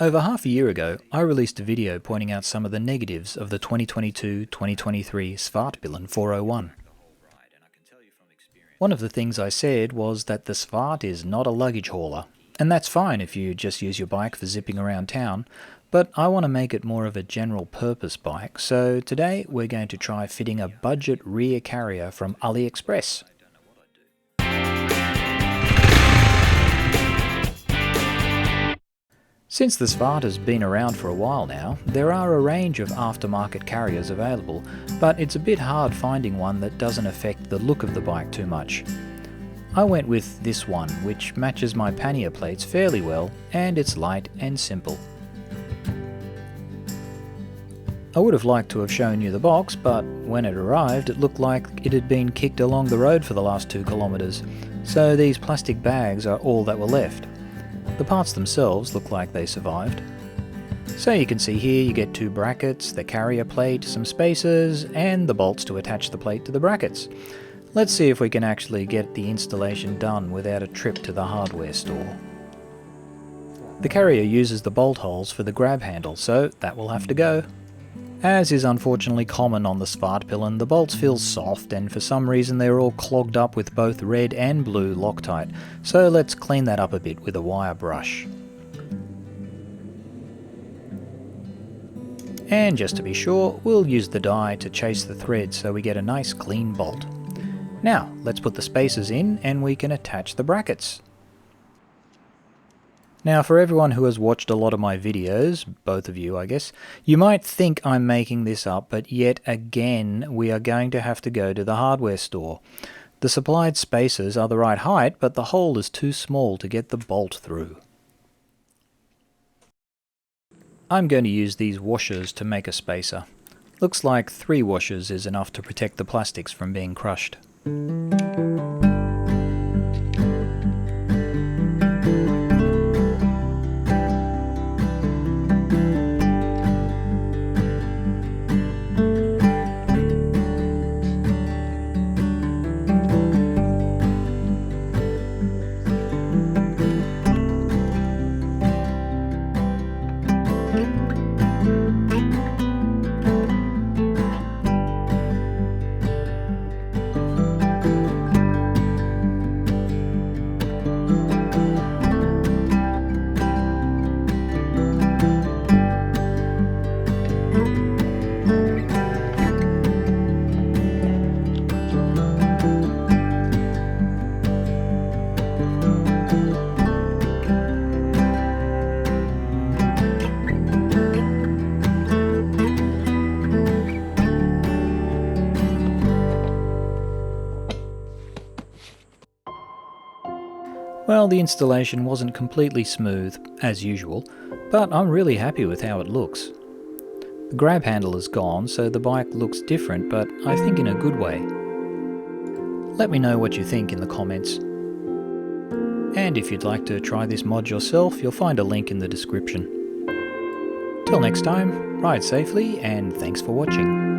Over half a year ago, I released a video pointing out some of the negatives of the 2022-2023 Svartpilen 401. One of the things I said was that the Svart is not a luggage hauler, and that's fine if you just use your bike for zipping around town, but I want to make it more of a general purpose bike, so today we're going to try fitting a budget rear carrier from AliExpress. Since the Svart has been around for a while now, there are a range of aftermarket carriers available, but it's a bit hard finding one that doesn't affect the look of the bike too much. I went with this one, which matches my pannier plates fairly well, and it's light and simple. I would have liked to have shown you the box, but when it arrived it looked like it had been kicked along the road for the last 2 kilometers, so these plastic bags are all that were left. The parts themselves look like they survived. So you can see here you get 2 brackets, the carrier plate, some spacers, and the bolts to attach the plate to the brackets. Let's see if we can actually get the installation done without a trip to the hardware store. The carrier uses the bolt holes for the grab handle, so that will have to go. As is unfortunately common on the Svartpilen, the bolts feel soft and for some reason they're all clogged up with both red and blue Loctite, so let's clean that up a bit with a wire brush. And just to be sure, we'll use the die to chase the thread so we get a nice clean bolt. Now, let's put the spacers in and we can attach the brackets. Now, for everyone who has watched a lot of my videos, both of you I guess, you might think I'm making this up, but yet again we are going to have to go to the hardware store. The supplied spacers are the right height, but the hole is too small to get the bolt through. I'm going to use these washers to make a spacer. Looks like 3 washers is enough to protect the plastics from being crushed. Well, the installation wasn't completely smooth, as usual, but I'm really happy with how it looks. The grab handle is gone, so the bike looks different, but I think in a good way. Let me know what you think in the comments. And if you'd like to try this mod yourself, you'll find a link in the description. Till next time, ride safely and thanks for watching.